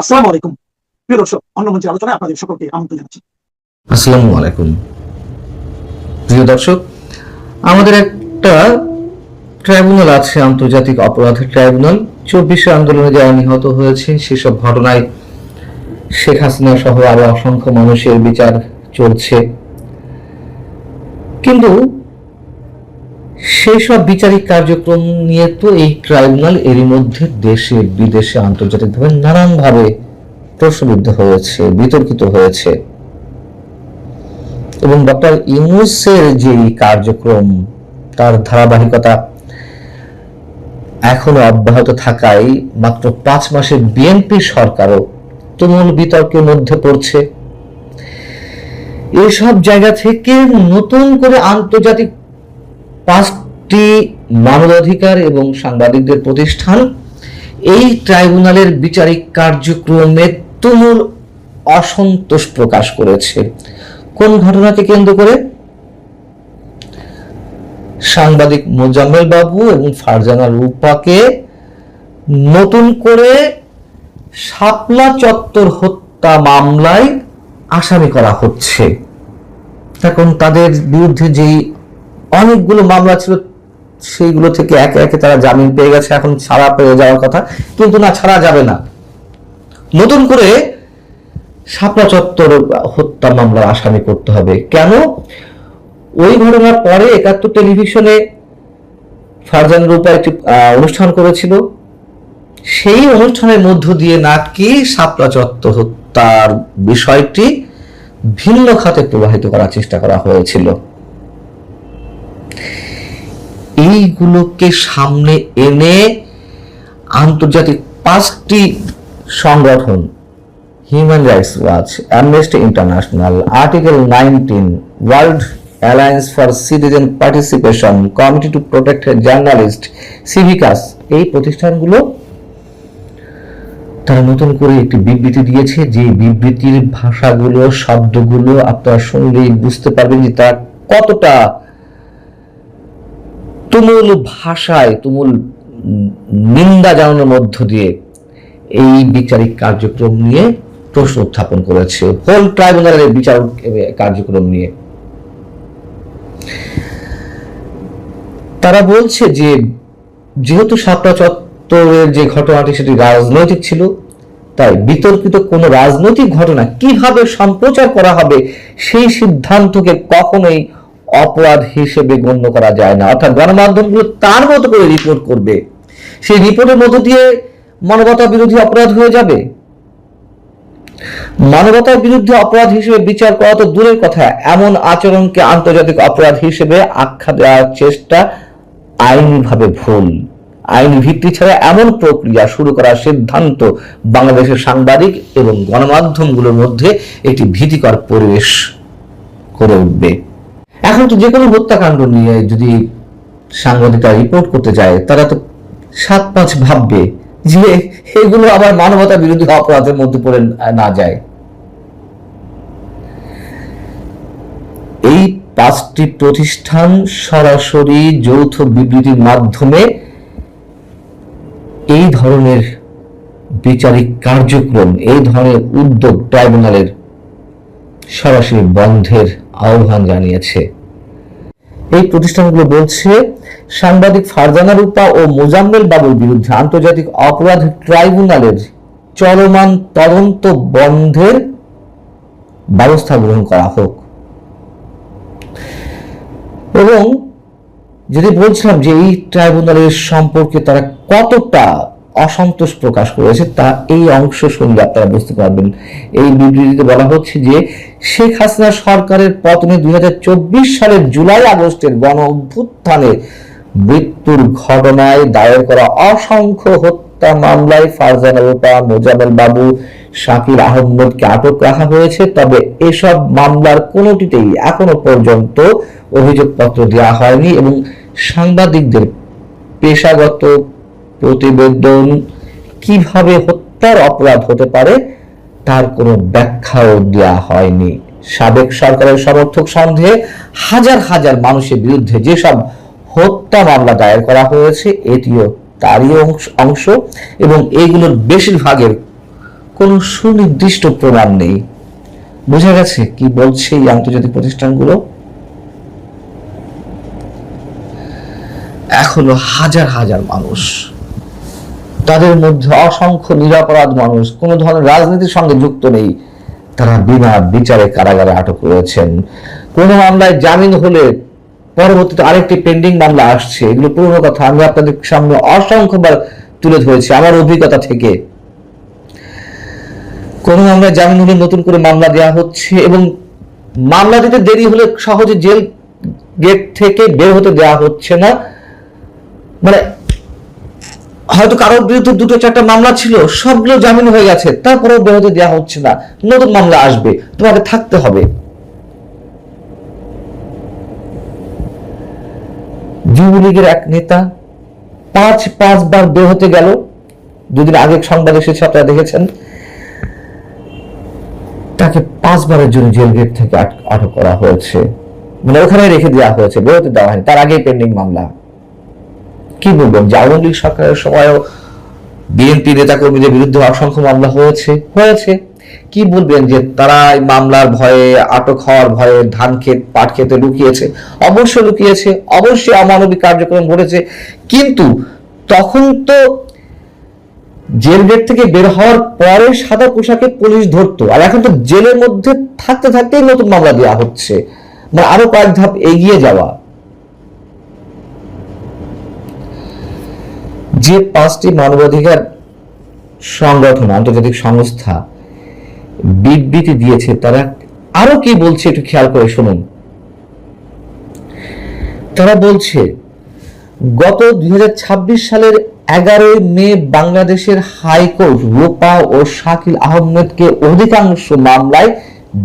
আসসালামু আলাইকুম। প্রিয় দর্শক, অন্য মঞ্চের আলোচনায় আপনাদের সকলকে আমন্ত্রণ জানাচ্ছি। আসসালামু আলাইকুম। প্রিয় দর্শক, আমাদের একটা ট্রাইব্যুনাল আছে, আন্তর্জাতিক অপরাধের ট্রাইব্যুনাল। 24 আন্দোলনে যারা নিহত হয়েছে সেসব ঘটনায় শেখ হাসিনা সহ আরো অসংখ্য মানুষের বিচার চলছে, কিন্তু সেই সব বিচারিক কার্যক্রম নিয়ে তো এই ট্রাইব্যুনাল এরই মধ্যে দেশে বিদেশে আন্তর্জাতিকভাবে নানানভাবে প্রশ্নবিদ্ধ হয়েছে, বিতর্কিত হয়েছে। এবং ডক্টর ইউনূসের যে কার্যক্রম, তার ধারাবাহিকতা এখনো অব্যাহত থাকায় মাত্র 5 মাসে বিএনপি সরকারও তুমুল বিতর্কের মধ্যে পড়ছে। এসব জায়গা থেকে নতুন করে আন্তর্জাতিক 5টি মানবাধিকার এবং সাংবাদিকদের প্রতিষ্ঠান এই ট্রাইব্যুনালের বিচারিক কার্যক্রমে তুমুল অসন্তোষ প্রকাশ করেছে। কোন ঘটনাকে কেন্দ্র করে? সাংবাদিক মোজাম্মেল বাবু এবং ফারজানা রূপাকে নতুন করে শাপলা চত্বর হত্যা মামলায় আসামি করা হচ্ছে। এখন তাদের বিরুদ্ধে যেই অনেকগুলো মামলা ছিল সেইগুলো থেকে একে একে তারা জামিন পেয়ে গেছে, এখন ছাড়া পেয়ে যাওয়ার কথা, কিন্তু না, ছাড়া যাবে না। নতুন করে শাপলা চত্বর হত্যা মামলার আসামি করতে হবে। কেন? ওই ঘটনার পরে 71 টেলিভিশনে ফারজানা রূপা একটি অনুষ্ঠান করেছিল। সেই অনুষ্ঠানের মধ্য দিয়ে নাকি শাপলা চত্বর হত্যার বিষয়টি ভিন্ন খাতে প্রবাহিত করার চেষ্টা করা হয়েছিল। এইগুলোকে সামনে এনে আন্তর্জাতিক 5টি সংগঠন, human rights watch, amnesty international, article 19, world alliance for citizen participation, committee to protect journalist, সিভিকাস, এই প্রতিষ্ঠানগুলো তারা নতুন করে একটি বিবৃতি দিয়েছে। যে বিবৃতির ভাষাগুলো, শব্দগুলো আপনারা শুনলেই বুঝতে পারবেন যে তারা কতটা তুমুল ভাষায়, তুমুল নিন্দা জানানোর মধ্য দিয়ে এই বিচারিক কার্যক্রম নিয়ে প্রশ্ন উত্থাপন করেছে, হোল ট্রাইব্যুনালের বিচার কার্যক্রম নিয়ে। তারা বলছে যে যেহেতু শাপলা চত্বরের যে ঘটনাটি সেটি রাজনৈতিক ছিল, তাই বিতর্কিত কোন রাজনৈতিক ঘটনা কিভাবে সম্প্রচার করা হবে সেই সিদ্ধান্তকে কখনোই অপরাধ হিসেবে গণ্য করা যায় না। অর্থাৎ গণমাধ্যমগুলো তার মতো করে রিপোর্ট করবে, সেই রিপোর্টের মধ্য দিয়ে মানবতা বিরোধী অপরাধ হয়ে যাবে। মানবতার বিরুদ্ধে অপরাধ হিসেবে বিচার করা তো দূরের কথা, এমন আচরণকে আন্তর্জাতিক অপরাধ হিসেবে আখ্যা দেওয়ার চেষ্টা আইনিভাবে ভুল। আইনি ভিত্তি ছাড়া এমন প্রক্রিয়া শুরু করার সিদ্ধান্ত বাংলাদেশের সাংবাদিক এবং গণমাধ্যমগুলোর মধ্যে একটি ভীতিকর পরিবেশ করে উঠবে। এখন তো যে কোনো হত্যাকাণ্ড নিয়ে যদি সাংবাদিকরা রিপোর্ট করতে যায়, তারা তো 7-5 ভাববে যে এগুলো আবার মানবতা বিরোধী অপরাধের মধ্যে পড়ে না যায়। এই 5টি প্রতিষ্ঠান সরাসরি যৌথ বিবৃতির মাধ্যমে এই ধরনের বিচারিক কার্যক্রম, এই ধরনের উদ্যোগ ট্রাইব্যুনালের সরাসরি বন্ধের আহ্বান জানিয়েছে। এই প্রতিষ্ঠানগুলো বলছে সাংবাদিক ফারজানা রূপা ও মোজাম্মেল বাবুর বিরুদ্ধে আন্তর্জাতিক অপরাধ ট্রাইব্যুনালের চলমান তদন্ত বন্ধের ব্যবস্থা গ্রহণ করা হোক। এবং যদি বলছিলাম যে এই ট্রাইব্যুনালের সম্পর্কে তারা কতটা অসন্তোষ প্রকাশ করেছে, তা এই অংশ শুনলে আপনারা বুঝতে পারবেন। এই বিবৃতিতে বলা হচ্ছে যে শেখ হাসিনা সরকারের পতনে 2024 সালের জুলাই আগস্টের গণ অভ্যুত্থানে মৃত্যুর ঘটনায় দায়ের করা অসংখ্য হত্যা মামলায় ফারজানা রূপা, মোজাম্মেল বাবু, শাকিল আহমদকে আটক রাখা হয়েছে। তবে এসব মামলার কোনোটিতেই এখনো পর্যন্ত অভিযোগপত্র দেওয়া হয়নি এবং সাংবাদিকদের পেশাগত প্রতিবেদন কিভাবে হত্যার অপরাধ হতে পারে তার কোনো ব্যাখ্যাও দেওয়া হয়নি। সাবেক সরকারের সমর্থক সন্দেহে হাজার হাজার মানুষের বিরুদ্ধে যেসব হত্যা মামলা দায়ের করা হয়েছে এটিও তারই অংশ এবং এইগুলোর বেশিরভাগের কোনো সুনির্দিষ্ট প্রমাণ নেই। বোঝা গেছে কি বলছে এই আন্তর্জাতিক প্রতিষ্ঠানগুলো? এখনো হাজার হাজার মানুষ, তাদের মধ্যে অসংখ্য নিরপরাধ মানুষ, কোনো ধরনের রাজনীতির সঙ্গে যুক্ত নেই, তারা বিনা বিচারে কারাগারে আটক রয়েছেন। কোনো মামলায় জামিন হলে পরবর্তীতে আরেকটি পেন্ডিং মামলা আসছে। এগুলো পুরনো কথা, আমি আপনাদের সামনে অসংখ্যবার তুলে ধরেছি আমার অভিজ্ঞতা থেকে। কোনো মামলায় জামিন হলে নতুন করে মামলা দেওয়া হচ্ছে, এবং মামলা দিতে দেরি হলে সহজে জেল গেট থেকে বের হতে দেওয়া হচ্ছে না। মানে হয়তো কারোর বিরুদ্ধে 2-4টা মামলা ছিল, সবগুলো জামিন হয়ে গেছে, তারপরেও বের হতে দেওয়া হচ্ছে না। নতুন মামলা আসবে, তোমাকে থাকতে হবে। যুবলীগের এক নেতা 5 বার বের হতে গেল, দুদিন আগে সংবাদ এসেছে, আপনারা দেখেছেন। তাকে 5 বারের জন্য জেল গেট থেকে আটক করা হয়েছে, মানে ওখানে রেখে দেওয়া হয়েছে, বের হতে দেওয়া হয়নি, তার আগেই পেন্ডিং মামলা। কি বলবেন যে আওয়ামী লীগ সরকারের সময়ও বিএনপি নেতাকর্মীদের বিরুদ্ধে অসংখ্য মামলা হয়েছে। কি বলবেন যে তারা এই মামলার ভয়ে, আটক হওয়ার ভয়ে ধান ক্ষেত পাট খেতে লুকিয়েছে? অবশ্যই লুকিয়েছে, অবশ্যই অমানবিক কার্যক্রম ঘটেছে, কিন্তু তখন তো জেল গেট থেকে বের হওয়ার পরে সাদা পোশাকে পুলিশ ধরতো, আর এখন তো জেলের মধ্যে থাকতে থাকতেই নতুন মামলা দেওয়া হচ্ছে, মানে আরো কয়েক ধাপ এগিয়ে যাওয়া। যে 5টি মানবাধিকার সংগঠন, আন্তর্জাতিক সংস্থা বিবৃতি দিয়েছে, তারা আরো কি বলছে একটু খেয়াল করে শুনুন। তারা বলছে গত 2026 সালের 11 মে বাংলাদেশের হাইকোর্ট রূপা ও শাকিল আহমেদকে অধিকাংশ মামলায়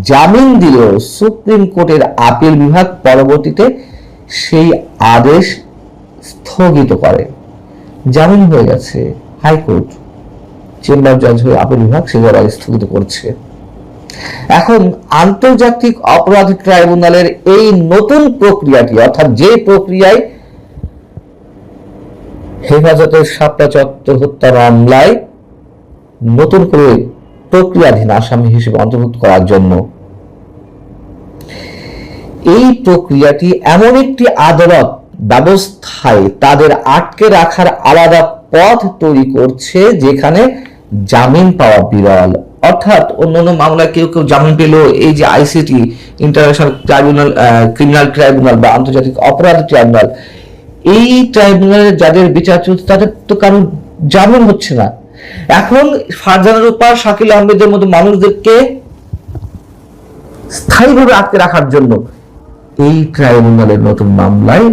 জামিন দিলেও সুপ্রিম কোর্টের আপিল বিভাগ পরবর্তীতে সেই আদেশ স্থগিত করে। জামিন হয়ে গেছে, হাইকোর্ট চেম্বার জজ হয়ে আপিল বিভাগ সেগুলো স্থগিত করছে। এখন আন্তর্জাতিক অপরাধ ট্রাইব্যুনালের এই নতুন প্রক্রিয়াটি, অর্থাৎ যে প্রক্রিয়ায় হেফাজতের শাপলা চত্বর হত্যা মামলায় নতুন করে প্রক্রিয়াধীন আসামি হিসেবে অন্তর্ভুক্ত করার জন্য, এই প্রক্রিয়াটি এমন একটি আদালত ব্যবস্থায় তাদের আটকে রাখার আলাদা পথ তৈরি করছে যেখানে জামিন পাওয়া বিরল। অর্থাৎ অন্যান্য মামলায় কেউ জামিন পেল, এই যে ICT, international tribunal, criminal tribunal বা আন্তর্জাতিক অপরাধ ট্রাইব্যুনাল, এই ট্রাইব্যুনালে যাদের বিচার চলছে তাদের তো কারণ জামিন হচ্ছে না। এখন ফারজানা রূপা, শাকিল আহমেদের মতো মানুষদেরকে স্থায়ীভাবে আটকে রাখার জন্য এই ট্রাইব্যুনালের নতুন মামলায়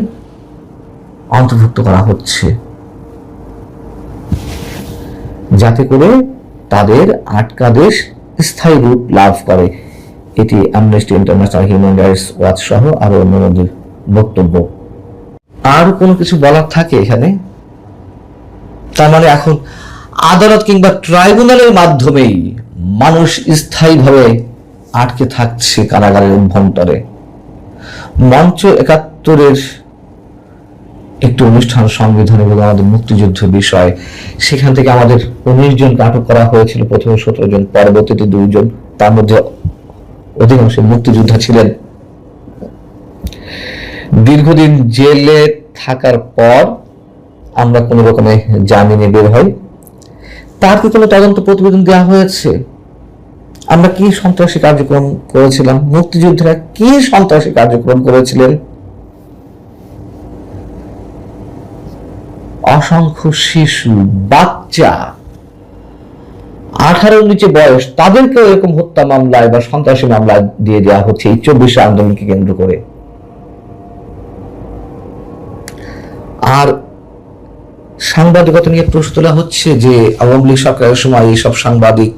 অন্তর্ভুক্ত করা হচ্ছে, যাতে করে তাদের আটকাদেশ স্থায়ী রূপ লাভ করে। এটি amnesty international, human rights watch সহ আরো অন্যদের বক্তব্য। আর কোনো কিছু বলার থাকে এখানে? তার মানে এখন আদালত কিংবা ট্রাইব্যুনালের মাধ্যমেই মানুষ স্থায়ীভাবে আটকে থাকছে কারাগারের অভ্যন্তরে। মঞ্চ 71-এর একটি অনুষ্ঠান, সংবিধান এবং আমাদের মুক্তিযুদ্ধের বিষয়, সেখান থেকে আমাদের 19 জনকে আটক করা হয়েছিল, প্রথমে 17 জন, পরবর্তীতে 2 জন, তার মধ্যে অধিকাংশ মুক্তিযোদ্ধা ছিলেন। দীর্ঘদিন জেলে থাকার পর আমরা কোন রকমে জামিনে বের হই। তার কি কোনো তদন্ত প্রতিবেদন দেওয়া হয়েছে? আমরা কি সন্ত্রাসী কার্যক্রম করেছিলাম? মুক্তিযোদ্ধারা কি সন্ত্রাসী কার্যক্রম করেছিলেন? অসংখ্য শিশু, বাচ্চা, 18-এর নিচে বয়স, তাদেরকে এরকম হত্যা মামলায় বা সন্ত্রাসী মামলায় দিয়ে দেওয়া হচ্ছে এই 24 আন্দোলনকে কেন্দ্র করে। আর সাংবাদিকতা নিয়ে প্রশ্ন তোলা হচ্ছে যে আওয়ামী লীগ সরকারের সময় এইসব সাংবাদিক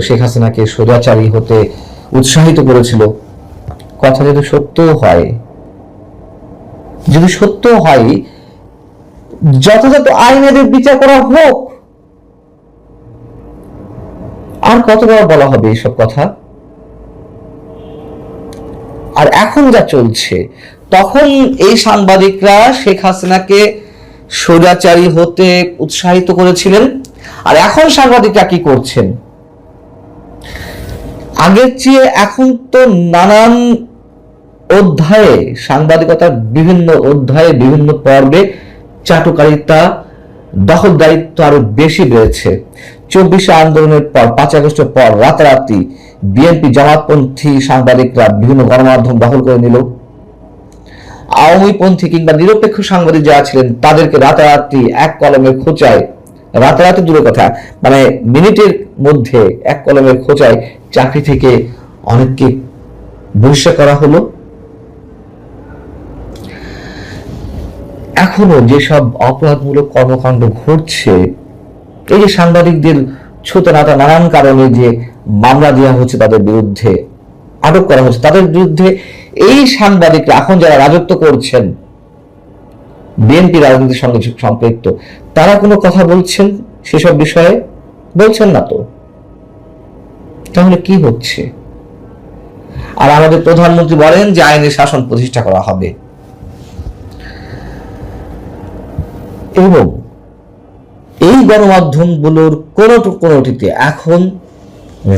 শেখ হাসিনাকে স্বৈরাচারী হতে উৎসাহিত করেছিল। কথা যদি সত্য হয়, যথাযথ আইনের বিচার করা হোক। আর কতবার বলা হবে এইসব কথা? আর এখন যা চলছে, তখন এই সাংবাদিকরা শেখ হাসিনাকে স্বৈরাচারী হতে উৎসাহিত করেছিলেন, আর এখন সাংবাদিকরা কি করছেন? আগের চেয়ে এখন তো নানান অধ্যায়ে, সাংবাদিকতার বিভিন্ন অধ্যায়ে, বিভিন্ন পর্বে চাটুকারিতা, দখলদারিত্ব আরো বেশি বেড়েছে। 24 আন্দোলনের পর, 5 আগস্টের পর রাতারাতি বিএনপি জামাতপন্থী সাংবাদিকরা বিভিন্ন গণমাধ্যম দখল করে নিল। আওয়ামীপন্থী কিংবা নিরপেক্ষ সাংবাদিক যারা ছিলেন তাদেরকে রাতারাতি এক কলমের খোঁচায়, রাতারাতি দূরের কথা, মানে মিনিটের মধ্যে এক কলমের খোঁচায় চাকরি থেকে অনেককে বহিষ্কার করা হলো। এখনো যেসব অপরাধমূলক কর্মকাণ্ড ঘটছে, এই যে সাংবাদিকদের ছোটনাটা নানান কারণে যে মামলা দেওয়া হচ্ছে, তাদের বিরুদ্ধে আটক করা হচ্ছে, তাদের বিরুদ্ধে এই সাংবাদিকরা এখন যারা রাজত্ব করছেন, বিএনপি রাজনীতির সঙ্গে সম্পৃক্ত, তারা কোনো কথা বলছেন সেসব বিষয়ে? বলছেন না তো। তাহলে কি হচ্ছে? আর আমাদের প্রধানমন্ত্রী বলেন যে আইনের শাসন প্রতিষ্ঠা করা হবে, এবং এই গণমাধ্যমগুলোর কোনটিতে এখন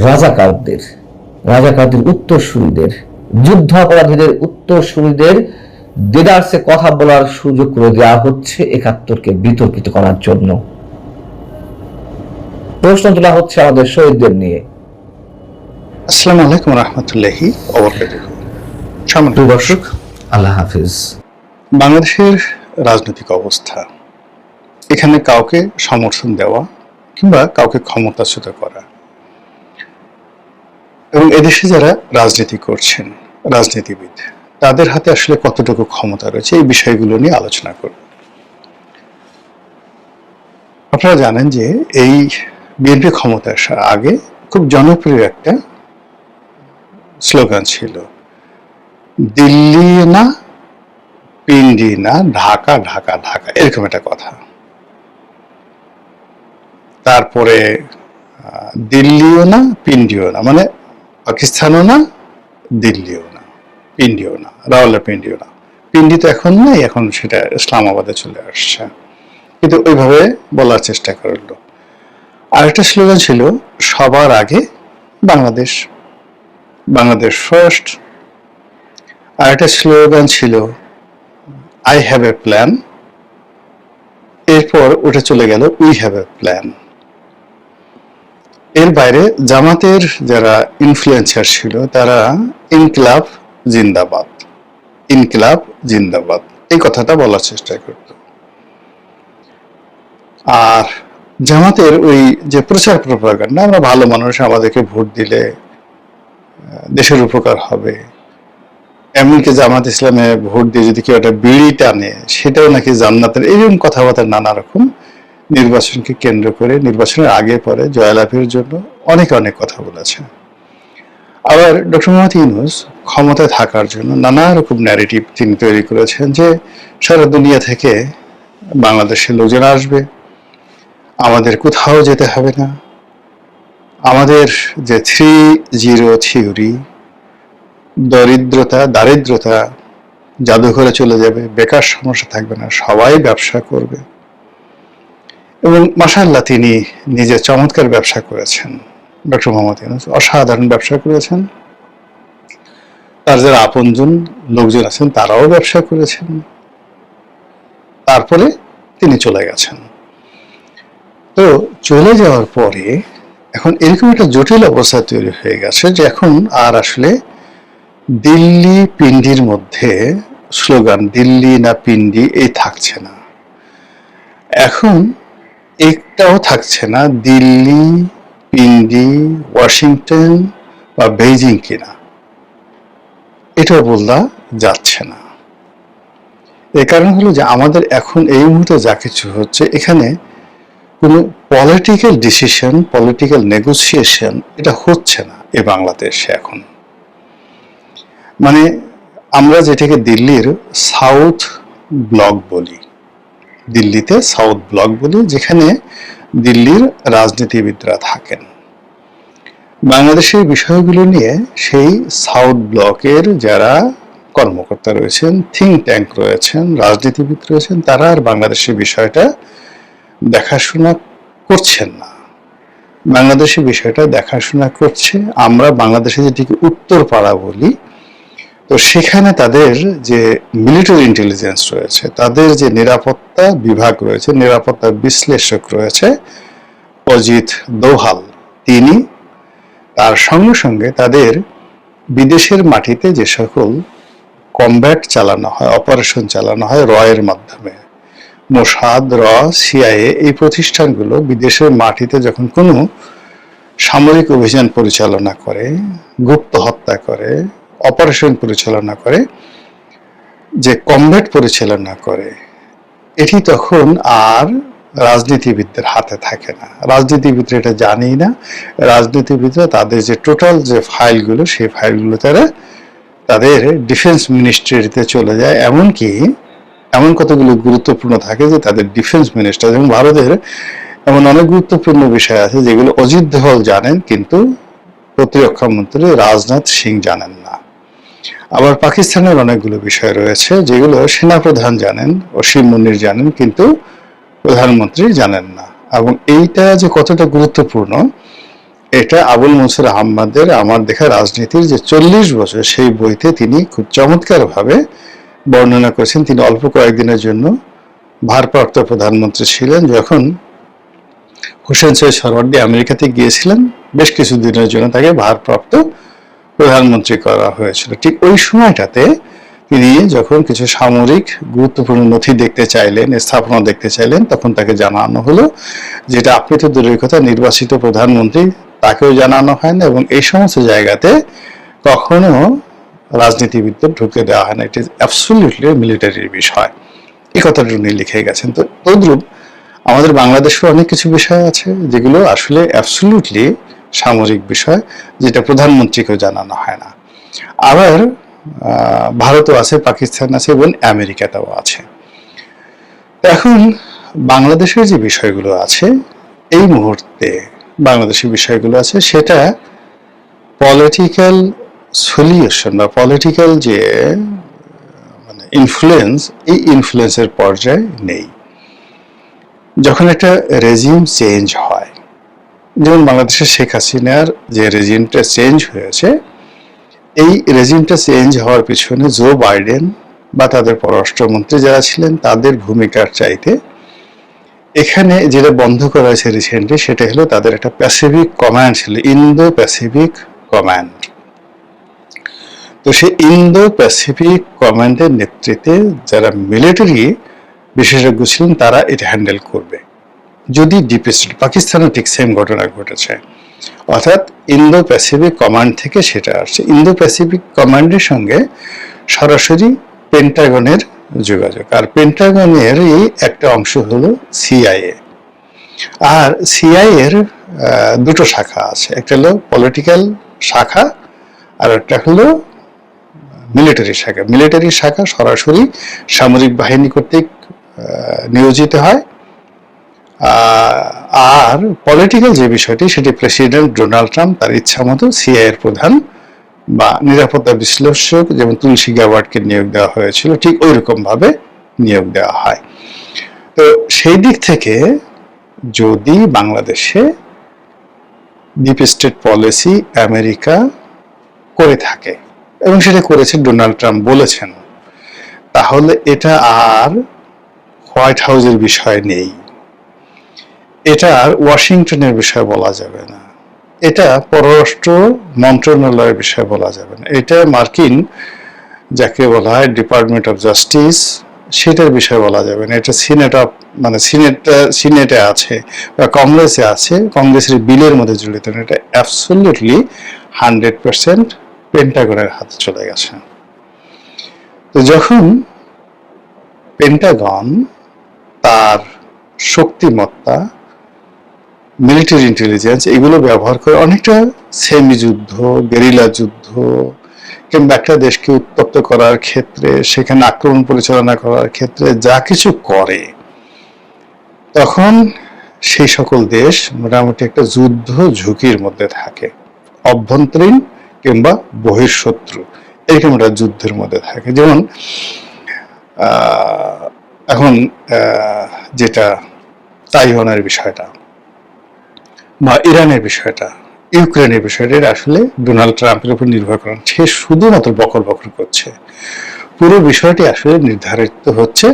রাজাকারদের উত্তরসূরিদের, যুদ্ধাপরাধীদের উত্তরসূরিদের দেদারসে কথা বলার সুযোগ করে দেওয়া হচ্ছে ৭১কে বিতর্কিত করার জন্য। প্রশ্ন তোলা হচ্ছে আমাদের শহীদদের নিয়ে। আসসালামু আলাইকুম রহমতুল্লাহি ওয়া বারাকাতুহু। সম্মানিত দর্শক, আল্লাহ হাফিজ। বাংলাদেশের রাজনৈতিক অবস্থা, এখানে কাউকে সমর্থন দেওয়া কিংবা কাউকে ক্ষমতাচ্যুত করা, এবং এদেশে যারা রাজনীতি করছেন, রাজনীতিবিদ, তাদের হাতে আসলে কতটুকু ক্ষমতা রয়েছে, এই বিষয়গুলো নিয়ে আলোচনা করব। আপনারা জানেন যে এই বিএনপি ক্ষমতা আসার আগে খুব জনপ্রিয় একটা স্লোগান ছিল, দিল্লি না পিন্ডি না, ঢাকা ঢাকা ঢাকা, এরকম একটা কথা। তারপরে দিল্লিও না পিন্ডিও না, মানে পাকিস্তানও না, দিল্লিও না, পিন্ডিও না, রাওয়ালপিন্ডিও না। পিন্ডি তো এখন নেই, এখন সেটা ইসলামাবাদে চলে আসছে, কিন্তু ওইভাবে বলার চেষ্টা করলো। আরেকটা স্লোগান ছিল, সবার আগে বাংলাদেশ, বাংলাদেশ ফার্স্ট। আরেকটা স্লোগান ছিল, আই হ্যাভ এ প্ল্যান। এরপর ওটা চলে গেল, উই হ্যাভ এ প্ল্যান। এর বাইরে জামাতের যারা ইনফ্লুয়েন্সার ছিল, তারা ইনকিলাব জিন্দাবাদ, ইনকিলাব জিন্দাবাদ, এই কথাটা বলার চেষ্টা করত। আর জামাতের ওই যে প্রচার প্রপাগান্ডা, আমরা ভালো মানুষ, আমাদেরকে ভোট দিলে দেশের উপকার হবে, এমনকি জামাত ইসলামে ভোট দিয়ে যদি কেউ একটা বিড়ি টানে সেটাও নাকি জান্নাতের, এরকম কথাবার্তা নানা রকম নির্বাচনকে কেন্দ্র করে, নির্বাচনের আগে পরে জয়লাভের জন্য অনেক অনেক কথা বলেছে। আবার ডক্টর মোহাম্মদ ইউনূস ক্ষমতায় থাকার জন্য নানা রকম ন্যারেটিভ তিনি তৈরি করেছেন, যে সারা দুনিয়া থেকে বাংলাদেশের লোকজন আসবে, আমাদের কোথাও যেতে হবে না, আমাদের যে 3-0 থিওরি, দারিদ্রতা জাদুঘরে চলে যাবে, বেকার সমস্যা থাকবে না, সবাই ব্যবসা করবে। এবং মাশাআল্লাহ তিনি নিজে চমৎকার ব্যবসা করেছেন। ডক্টর মোহাম্মদ ইউনূস অসাধারণ ব্যবসা করেছেন, তার যারা আপনজন লোকজন আছেন তারাও ব্যবসা করেছেন। তারপরে তিনি চলে গেছেন। তো চলে যাওয়ার পরে এখন এরকম একটা জটিল অবস্থা তৈরি হয়ে গেছে যে এখন আর আসলে দিল্লি পিন্ডির মধ্যে স্লোগান দিল্লি না পিন্ডি এই থাকছে না। এখন একটাও থাকছে না দিল্লি, পিন্ডি, ওয়াশিংটন বা বেইজিং কিনা, এটাও বলা যাচ্ছে না। এর কারণ হলো যে আমাদের এখন এই মুহূর্তে যা কিছু হচ্ছে, এখানে কোনো পলিটিক্যাল ডিসিশন, পলিটিক্যাল নেগোসিয়েশন এটা হচ্ছে না এই বাংলাদেশে এখন। মানে আমরা যেটাকে দিল্লির সাউথ ব্লক বলি, দিল্লিতে সাউথ ব্লক বলি, যেখানে দিল্লির রাজনীতিবিদরা থাকেন। বাংলাদেশের বিষয়গুলো নিয়ে সেই সাউথ ব্লকের যারা কর্মকর্তা রয়েছেন, থিঙ্ক ট্যাঙ্ক রয়েছেন, রাজনীতিবিদ রয়েছেন, তারা আর বাংলাদেশের বিষয়টা দেখাশোনা করছেন না, বাংলাদেশি বিষয়টা দেখাশোনা করছে। আমরা বাংলাদেশে যেটিকে উত্তরপাড়া বলি, তো সেখানে তাদের যে মিলিটারি ইন্টেলিজেন্স রয়েছে, তাদের যে নিরাপত্তা বিভাগ রয়েছে, নিরাপত্তা বিশ্লেষক রয়েছে অজিত দোভাল, তিনি তার সঙ্গে সঙ্গে তাদের বিদেশের মাটিতে যে সকল কমব্যাট চালানো হয়, অপারেশন চালানো হয় রয়ের মাধ্যমে, মোসাদ, সিআইএ, এই প্রতিষ্ঠানগুলো বিদেশের মাটিতে যখন কোনো সামরিক অভিযান পরিচালনা করে, গুপ্ত হত্যা করে, অপারেশন পরিচালনা করে, যে কমব্যাট পরিচালনা করে, এটি তখন আর রাজনীতিবিদদের হাতে থাকে না। রাজনীতিবিদরা এটা জানেই না। রাজনীতিবিদরা তাদের যে টোটাল যে ফাইলগুলো, সেই ফাইলগুলো তারা তাদের ডিফেন্স মিনিস্ট্রিতে চলে যায়। এমনকি এমন কতগুলো গুরুত্বপূর্ণ থাকে যে তাদের ডিফেন্স মিনিস্টার, যেমন ভারতের এমন অনেক গুরুত্বপূর্ণ বিষয় আছে যেগুলো অজিত দোভাল জানেন, কিন্তু প্রতিরক্ষা মন্ত্রী রাজনাথ সিং জানেন না। আবার পাকিস্তানের অনেকগুলো বিষয় রয়েছে যেগুলো সেনাপ্রধান জানেন, অসীম মুনির জানেন, কিন্তু প্রধানমন্ত্রী জানেন না। এবং এইটা যে কতটা গুরুত্বপূর্ণ, এটা আবুল মনসুর আহমদের আমার দেখা রাজনীতির যে 40 বছর, সেই বইতে তিনি খুব চমৎকারভাবে বর্ণনা করেছেন। তিনি অল্প কয়েকদিনের জন্য ভারপ্রাপ্ত প্রধানমন্ত্রী ছিলেন যখন হোসেন সৈয়দ সোহরাওয়ার্দী আমেরিকাতে গিয়েছিলেন, বেশ কিছুদিনের জন্য তাকে ভারপ্রাপ্ত প্রধানমন্ত্রী করা হয়েছিল। ঠিক ওই সময়টাতে তিনি যখন কিছু সামরিক গুরুত্বপূর্ণ নথি দেখতে চাইলেন, স্থাপনা দেখতে চাইলেন, তখন তাকে জানানো হলো, যেটা আপনি তো দূরের কথা, নির্বাচিত প্রধানমন্ত্রী, তাকেও জানানো হয় না, এবং এই সমস্ত জায়গাতে কখনো রাজনীতিবিদদের ঢুকে দেওয়া হয় না। ইট ইজ অ্যাবসলিউটলি মিলিটারির বিষয়। এই কথাটা উনি লিখে গেছেন। তো তদ্রূপ আমাদের বাংলাদেশের অনেক কিছু বিষয় আছে যেগুলো আসলে অ্যাবসলিউটলি সামরিক বিষয়, যেটা প্রধানমন্ত্রীকেও জানানো হয় না। আবার ভারতও আছে, পাকিস্তান আছে, এবং আমেরিকাটাও আছে। এখন বাংলাদেশের যে বিষয়গুলো আছে, এই মুহূর্তে বাংলাদেশের বিষয়গুলো আছে, সেটা পলিটিক্যাল সলিউশন বা পলিটিক্যাল যে মানে ইনফ্লুয়েন্স, এই ইনফ্লুয়েন্সের পর্যায়ে নেই। যখন একটা রেজিম চেঞ্জ হয়, যেমন বাংলাদেশের শেখ হাসিনার যে রেজিমটা চেঞ্জ হয়েছে, এই রেজিমটা চেঞ্জ হওয়ার পিছনে জো বাইডেন বা তাদের পররাষ্ট্রমন্ত্রী যারা ছিলেন, তাদের ভূমিকার চাইতে এখানে যেটা বন্ধ করা হয়েছে রিসেন্টলি, সেটা হলো তাদের একটা প্যাসিফিক কমান্ড ছিল, ইন্দো প্যাসিফিক কমান্ড। তো সেই ইন্দো প্যাসিফিক কমান্ডের নেতৃত্বে যারা মিলিটারি বিশেষজ্ঞ ছিলেন, তারা এটা হ্যান্ডেল করবে। যদি ডিপ স্টেট, পাকিস্তানে ঠিক সেম ঘটনা ঘটেছে, অর্থাৎ ইন্দো প্যাসিফিক কমান্ড থেকে সেটা আসছে। ইন্দো প্যাসিফিক কমান্ডের সঙ্গে সরাসরি পেন্টাগনের যোগাযোগ, আর পেন্টাগনের এই একটা অংশ হলো সিআইএ। আর সিআইএ এর দুটো শাখা আছে, একটা হলো পলিটিক্যাল শাখা, আর একটা হলো মিলিটারি শাখা। মিলিটারি শাখা সরাসরি সামরিক বাহিনী কর্তৃক নিয়োজিত হয়, আর পলিটিক্যাল যে বিষয়টি, সেটি প্রেসিডেন্ট ডোনাল্ড ট্রাম্প তার ইচ্ছা মতো সিআইএর প্রধান বা নিরাপত্তা বিশ্লেষক, যেমন তুলসী গ্যাবার্ডকে নিয়োগ দেওয়া হয়েছিল, ঠিক ওই রকম ভাবে নিয়োগ দেওয়া হয়। তো সেই দিক থেকে যদি বাংলাদেশে ডিপ স্টেট পলিসি আমেরিকা করে থাকে, এবং সেটা করেছে, ডোনাল্ড ট্রাম্প বলেছেন, তাহলে এটা আর হোয়াইট হাউসের বিষয় নেই, এটা আর ওয়াশিংটনের বিষয় বলা যাবে না, এটা পররাষ্ট্র মন্ত্রণালয়ের বিষয় বলা যাবে না, এটা মার্কিন যাকে বলা হয় ডিপার্টমেন্ট অফ জাস্টিস, সেটার বিষয় বলা যাবে না, এটা সিনেটে আছে বা কংগ্রেসে আছে, কংগ্রেসের বিলের মধ্যে জড়িত না, এটা অ্যাবসলিউটলি 100% পেন্টাগনের হাতে চলে গেছে। তো যখন পেন্টাগন তার শক্তিমত্তা, মিলিটারি ইন্টেলিজেন্স, এগুলো ব্যবহার করে অনেকটা সেমি যুদ্ধ, গেরিলা যুদ্ধ, কিংবা একটা দেশকে উত্তপ্ত করার ক্ষেত্রে, সেখানে আক্রমণ পরিচালনা করার ক্ষেত্রে যা কিছু করে, তখন সেই সকল দেশ মোটামুটি একটা যুদ্ধ ঝুঁকির মধ্যে থাকে, অভ্যন্তরীণ কিংবা বহিঃশত্রু, এরকম একটা যুদ্ধের মধ্যে থাকে। যেমন এখন যেটা তাইওয়ানের বিষয়টা, বা ইরানের বিষয়টা, ইউক্রেনের বিষয়টা, এটা আসলে ডোনাল্ড ট্রাম্পের উপর নির্ভর করে না। সে শুধুমাত্র বকর বকর করছে। পুরো বিষয়টি আসলে নির্ধারিত হচ্ছে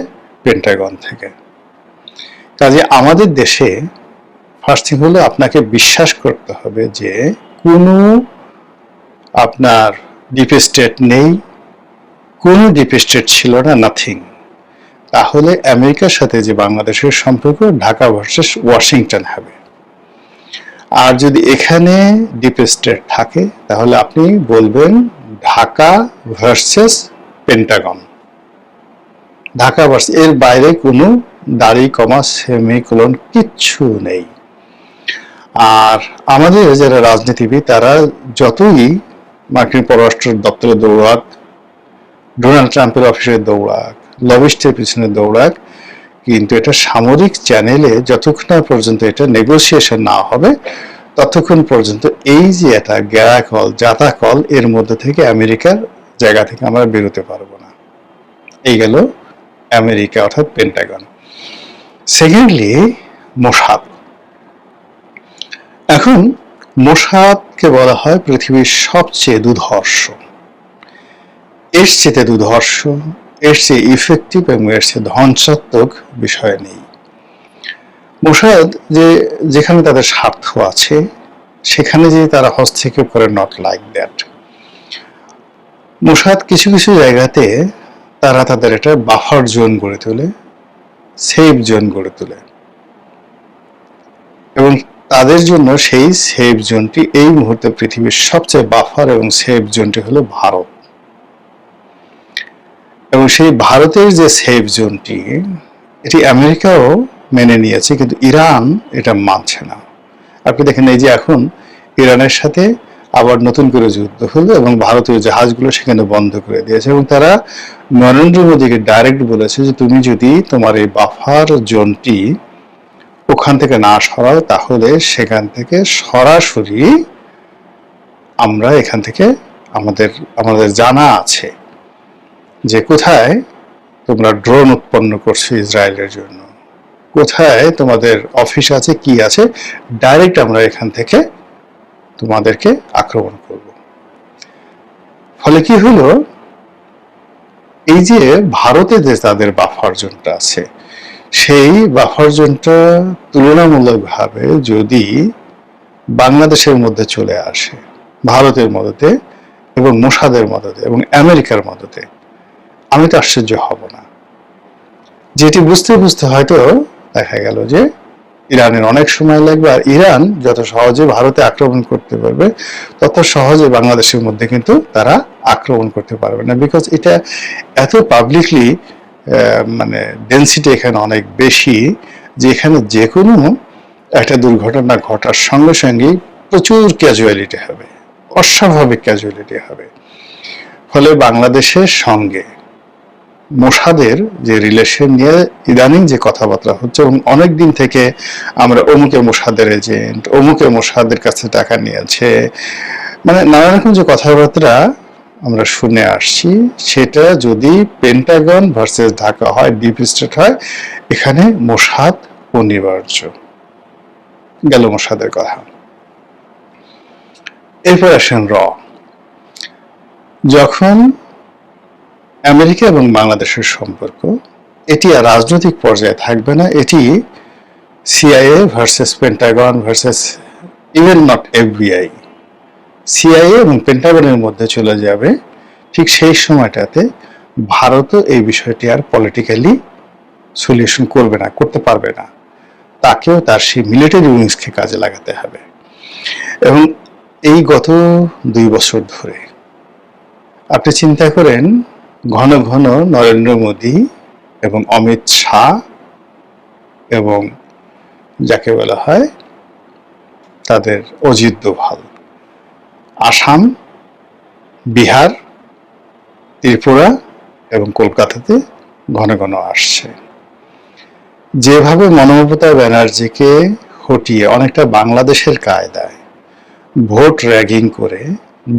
পেন্টাগন থেকে। কাজে আমাদের দেশে ফার্স্ট থিং হলো আপনাকে বিশ্বাস করতে হবে যে কোনো আপনার ডিপ স্টেট নেই, কোনো ডিপ স্টেট ছিল না, নাথিং। তাহলে আমেরিকার সাথে যে বাংলাদেশের সম্পর্ক ঢাকা ভার্সেস ওয়াশিংটন হবে। আর যদি এখানে ডিপ স্টেট থাকে তাহলে আপনি বলবেন Dhaka versus Pentagon. Dhaka versus, এর বাইরে কোনো দাড়ি কমা সেমিকোলন কিচ্ছু নেই। আর আমাদের যারা রাজনীতিবিদ তারা যতই মার্কিন পররাষ্ট্র দপ্তরে দৌড়াক, ডোনাল্ড ট্রাম্পের অফিসে দৌড়াক, লবিস্টের পিছনে দৌড়াক, কিন্তু এটা সামরিক চ্যানেলে যতক্ষণ না পর্যন্ত এটা নেগোসিয়েশন না হবে ততক্ষণ পর্যন্ত এই যে একটা গ্যারাকল জাতাকল এর মধ্যে থেকে আমেরিকার জায়গা থেকে আমরা বেরোতে পারবো না। এই গেল আমেরিকা অর্থাৎ পেন্টাগন। Secondly Mossad. এখন মোসাদকে বলা হয় পৃথিবীর সবচেয়ে দুর্ধর্ষ, এর চেয়ে দুর্ধর্ষ, এর চেয়ে ইফেক্টিভ এবং এর চেয়ে ধ্বংসাত্মক বিষয় নেই। মোসাদ যেখানে তাদের স্বার্থ আছে সেখানে যে তারা হস্তক্ষেপ করে, নট লাইক দ্যাট। মোসাদ কিছু কিছু জায়গাতে তারা তাদের একটা বাফার জোন গড়ে তোলে, সেফ জোন গড়ে তোলে, এবং তাদের জন্য সেই সেফ জোনটি এই মুহূর্তে পৃথিবীর সবচেয়ে বাফার এবং সেফ জোনটি হলো ভারত। এবং সেই ভারতের যে সেফ জোনটি এটি আমেরিকাও মেনে নিয়েছে, কিন্তু ইরান এটা মানছে না। আপনি দেখেন এই যে এখন ইরানের সাথে আবার নতুন করে যুদ্ধ হলো এবং ভারতীয় জাহাজগুলো সেখানে বন্ধ করে দিয়েছে, এবং তারা নরেন্দ্র মোদীকে ডাইরেক্ট বলেছে যে তুমি যদি তোমার এই বাফার জোনটি ওখান থেকে না সরাও তাহলে সেখান থেকে সরাসরি আমরা এখান থেকে আমাদের জানা আছে যে কোথায় তোমরা ড্রোন উৎপন্ন করছো ইসরায়েলের জন্য, কোথায় তোমাদের অফিস আছে, কি আছে, ডাইরেক্ট আমরা এখান থেকে তোমাদেরকে আক্রমণ করব। ফলে কি হলো, এই যে ভারতে যে তাদের বাফার জোনটা আছে সেই বাফার জোনটা তুলনামূলকভাবে যদি বাংলাদেশের মধ্যে চলে আসে, ভারতের মদতে এবং মোসাদের মদতে এবং আমেরিকার মদতে, আমি তো আশ্চর্য হব না। যেটি বুঝতে বুঝতে হয়তো দেখা গেল যে ইরানের অনেক সময় লাগবে, আর ইরান যত সহজে ভারতে আক্রমণ করতে পারবে তত সহজে বাংলাদেশের মধ্যে কিন্তু তারা আক্রমণ করতে পারবে না, বিকজ এটা এত পাবলিকলি মানে ডেন্সিটি এখানে অনেক বেশি যে এখানে যে কোনো একটা দুর্ঘটনা ঘটার সঙ্গে সঙ্গেই প্রচুর ক্যাজুয়ালিটি হবে, অস্বাভাবিক ক্যাজুয়ালিটি হবে। ফলে বাংলাদেশের সঙ্গে মোসাদের যে রিলেশন নিয়ে ইদানিং যে কথাবার্তা হচ্ছে, এবং অনেক দিন থেকে আমরা অমুকে মোসাদের এজেন্ট, অমুকে মোসাদের কাছে টাকা নিয়েছে, মানে নানা রকম যে কথাবার্তা আমরা শুনে আসছি, সেটা যদি পেন্টাগন ভার্সেস ঢাকা হয়, ডিপ স্টেট হয়, এখানে মোসাদ অনিবার্য। গেল মোসাদের কথা। এরপর আসেন র। যখন আমেরিকা এবং বাংলাদেশের সম্পর্ক এটি আর রাজনৈতিক পর্যায়ে থাকবে না, এটি CIA versus Pentagon versus even not FBI, CIA এবং পেন্টাগনের মধ্যে চলে যাবে। ঠিক সেই সময়টাতে ভারতও এই বিষয়টি আর পলিটিক্যালি সলিউশন করবে না, করতে পারবে না, তাকেও তার সেই মিলিটারি উইংসকে কাজে লাগাতে হবে। এবং এই গত 2 বছর ধরে আপনি চিন্তা করেন, ঘন ঘন নরেন্দ্র মোদী এবং অমিত শাহ এবং যাকে বলা হয় তাদের অজিত দোভাল আসাম, বিহার, ত্রিপুরা এবং কলকাতাতে ঘন ঘন আসছে। যেভাবে মমতা ব্যানার্জিকে হটিয়ে অনেকটা বাংলাদেশের কায়দায় ভোট র্যাগিং করে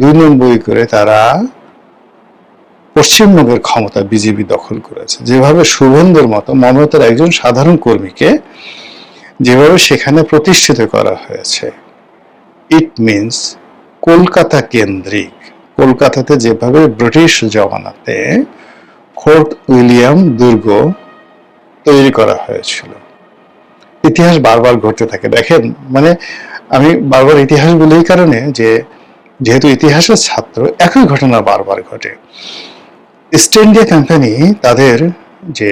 2 নম্বরই করে তারা পশ্চিমবঙ্গের ক্ষমতা বিজেপি দখল করেছে, যেভাবে শুভেন্দুর মতো মমতার একজন সাধারণ কর্মীকে যেভাবে সেখানে প্রতিষ্ঠিত করা হয়েছে, ইট মিনস কলকাতা কেন্দ্রিক। কলকাতাতে যেভাবে ব্রিটিশ জমানাতে ফোর্ট উইলিয়াম দুর্গ তৈরি করা হয়েছিল, ইতিহাস বারবার ঘটতে থাকে। দেখেন, মানে আমি বারবার ইতিহাস বলি এই কারণে যে যেহেতু ইতিহাসের ছাত্র, একই ঘটনা বারবার ঘটে। ইস্ট ইন্ডিয়া কোম্পানি তাদের যে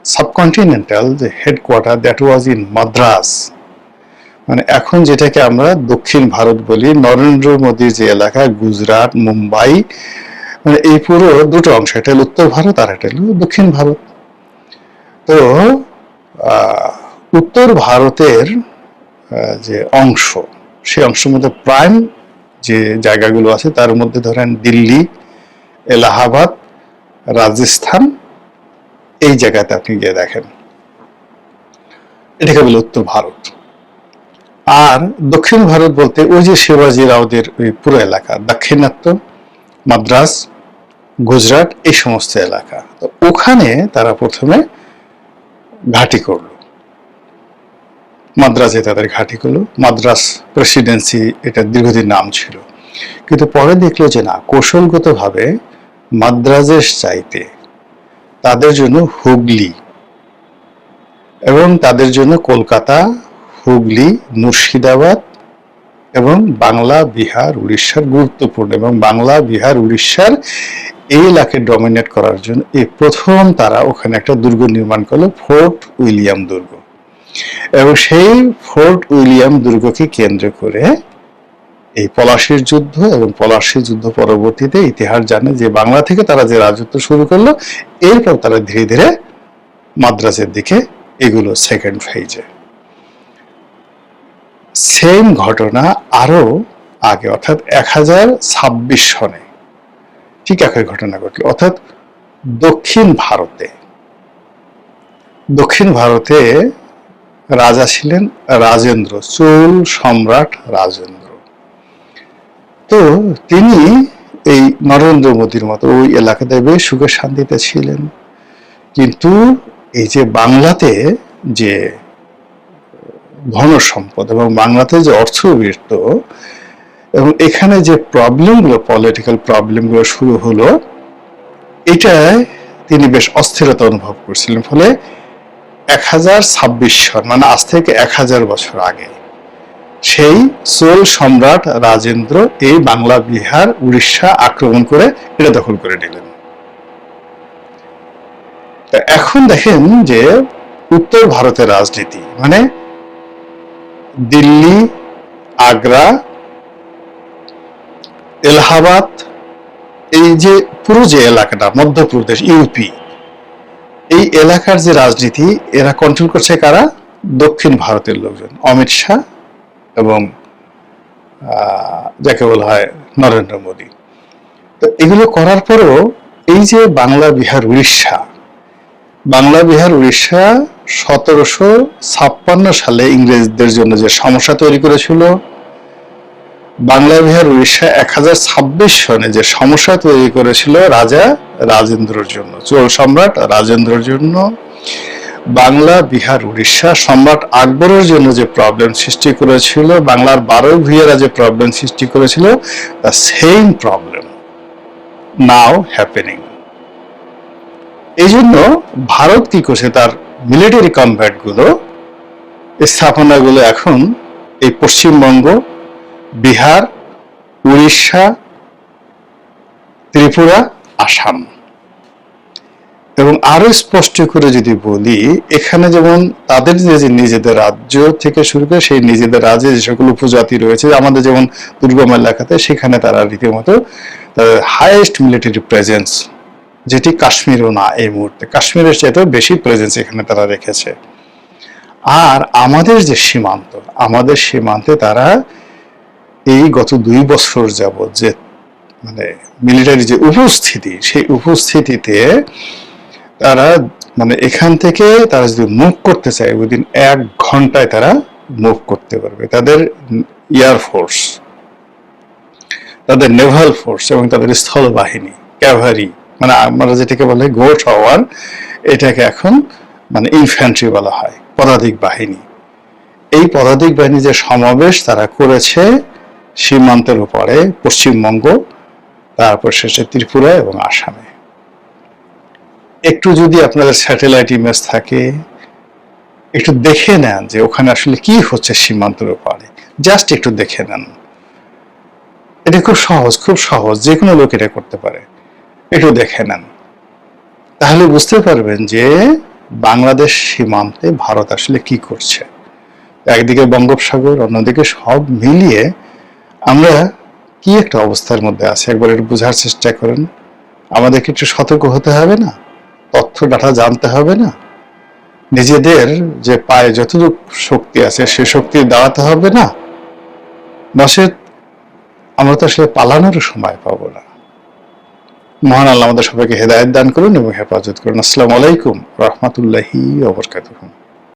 সাবকন্টিনেন্টাল যে headquarter, that was in Madras, মানে এখন যেটাকে আমরা দক্ষিণ ভারত বলি, নরেন্দ্র মোদীর যে এলাকা, গুজরাট, মুম্বাই, মানে এই পুরো দুটো অংশ, এটা হলো উত্তর ভারত আর এটা হলো দক্ষিণ ভারত। তো উত্তর ভারতের যে অংশ, সেই অংশের মধ্যে প্রাইম যে জায়গাগুলো আছে তার মধ্যে ধরেন দিল্লি, এলাহাবাদ, রাজস্থান, এই জায়গাতে আপনি গিয়ে দেখেন, এটাকে বলে উত্তর ভারত। আর দক্ষিণ ভারত বলতে ওই যে শিবাজি রাওদের ওই পুরো এলাকা, দাক্ষিণাত্য, মাদ্রাস, গুজরাট, এই সমস্ত এলাকা। তো ওখানে তারা প্রথমে ঘাঁটি করলো, মাদ্রাসে তাদের ঘাঁটি করলো, মাদ্রাস প্রেসিডেন্সি এটা দীর্ঘদিন নাম ছিল। কিন্তু পরে দেখলো যে না, কৌশলগতভাবে মাদ্রাজের চাইতে তাদের জন্য হুগলি এবং তাদের জন্য কলকাতা, হুগলি, মুর্শিদাবাদ এবং বাংলা, বিহার, উড়িষ্যার গুরুত্বপূর্ণ, এবং বাংলা, বিহার, উড়িষ্যার এই এলাকায় ডমিনেট করার জন্য এই প্রথম তারা ওখানে একটা দুর্গ নির্মাণ করলো, ফোর্ট উইলিয়াম দুর্গ। এবং সেই ফোর্ট উইলিয়াম দুর্গকে কেন্দ্র করে এই পলাশীর যুদ্ধ, এবং পলাশীর যুদ্ধ পরবর্তীতে ইতিহাস জানে যে বাংলা থেকে তারা যে রাজত্ব শুরু করলো, এরপর তারা ধীরে ধীরে মাদ্রাসের দিকে এগুলো সেকেন্ড ফেজে। সেম ঘটনা আরো আগে, অর্থাৎ 1026 সনে ঠিক একই ঘটনা ঘটল। অর্থাৎ দক্ষিণ ভারতে রাজা ছিলেন রাজেন্দ্র, চোল সম্রাট রাজেন্দ্র। তো তিনি এই নরেন্দ্র মোদীর মতো ওই এলাকাতে বেশ সুখে শান্তিতে ছিলেন। কিন্তু এই যে বাংলাতে যে ধন সম্পদ এবং বাংলাতে যে অর্থবৃত্ত এবং এখানে যে প্রবলেমগুলো, পলিটিক্যাল প্রবলেমগুলো শুরু হলো, এটায় তিনি বেশ অস্থিরতা অনুভব করছিলেন। ফলে 1026 সন, মানে আজ থেকে 1000 বছর আগে সেই চোল সম্রাট রাজেন্দ্র এই বাংলা, বিহার, উড়িষ্যা আক্রমণ করে এটা দখল করে নিলেন। এখন দেখেন যে উত্তর ভারতের রাজনীতি, মানে দিল্লি, আগ্রা, এলাহাবাদ, এই যে পুরো যে এলাকাটা, মধ্যপ্রদেশ, ইউপি, এই এলাকার যে রাজনীতি এরা কন্ট্রোল করছে কারা? দক্ষিণ ভারতের লোকজন, অমিত শাহ এবং যাকে বলা হয় নরেন্দ্র মোদী। তো এগুলো করার পরও এই যে বাংলা, বিহার, উড়িষ্যা 1756 সালে ইংরেজদের জন্য যে সমস্যা তৈরি করেছিল, বাংলা, বিহার, উড়িষ্যা 1026 সনে যে সমস্যা তৈরি করেছিল রাজা রাজেন্দ্রর জন্য, চোল সম্রাট রাজেন্দ্রর জন্য, বাংলা, বিহার, উড়িষ্যা সম্রাট আকবরের জন্য যে প্রবলেম সৃষ্টি করেছিল, বাংলার 12 ভূঁইয়ারা যে প্রবলেম সৃষ্টি করেছিল, the same problem now happening. এই জন্য ভারত কি করছে, তার মিলিটারি কমব্যাট গুলো, স্থাপনাগুলো এখন এই পশ্চিমবঙ্গ, বিহার, উড়িষ্যা, ত্রিপুরা, আসাম। এবং আরো স্পষ্ট করে যদি বলি, এখানে যেমন তাদের যে নিজেদের রাজ্য থেকে শুরু করে সেই নিজেদের রাজ্যে যে সকল উপজাতি রয়েছে, আমাদের যেমন দুর্গম এলাকাতে, সেখানে তারা রীতিমতো হাইয়েস্ট মিলিটারি প্রেজেন্স, যেটি কাশ্মীরও না এই মুহূর্তে, কাশ্মীরের চাইতেও বেশি প্রেজেন্স এখানে তারা রেখেছে। আর আমাদের যে সীমান্ত, আমাদের সীমান্তে তারা এই গত 2 বছর যাবত যে মানে মিলিটারি যে উপস্থিতি, সেই উপস্থিতিতে তারা মানে এখান থেকে তারা যদি মুভ করতে চায়, উইদিন 1 ঘন্টায় তারা মুভ করতে পারবে। তাদের এয়ার ফোর্স, তাদের নেভাল ফোর্স এবং তাদের স্থল বাহিনী, ক্যাভারি, মানে আমরা যেটাকে বলে গো টাওয়ার, এটাকে এখন মানে ইনফ্যান্ট্রি বলা হয়, পদাতিক বাহিনী। এই পদাতিক বাহিনী যে সমাবেশ তারা করেছে সীমান্তের উপরে পশ্চিমবঙ্গ, তারপর শেষে ত্রিপুরা এবং আসামে। একটু যদি আপনাদের স্যাটেলাইট ইমেজ থাকে, একটু দেখে নেন যে ওখানে আসলে কি হচ্ছে সীমান্তের উপরে, জাস্ট একটু দেখে নেন। এটা খুব সহজ, যে কোনো লোক এটা করতে পারে। একটু দেখে নেন, তাহলে বুঝতে পারবেন যে বাংলাদেশ সীমান্তে ভারত আসলে কি করছে। একদিকে বঙ্গোপসাগর, অন্যদিকে সব মিলিয়ে আমরা কি একটা অবস্থার মধ্যে আছি, একবার একটু বোঝার চেষ্টা করেন। আমাদেরকে একটু সতর্ক হতে হবে না? তথ্য ডাটা জানতে হবে না? নিজেদের যে পায়ে যতটুকু শক্তি আছে সে শক্তি দাঁড়াতে হবে না? নচেত আমরা তো আসলে পালানোর সময় পাবো না। মহান আল্লাহ আমাদের সবাইকে হেদায়েত দান করুন এবং হেফাজত করুন। আসসালামু আলাইকুম ওয়া রাহমাতুল্লাহি ওয়া বারাকাতুহু।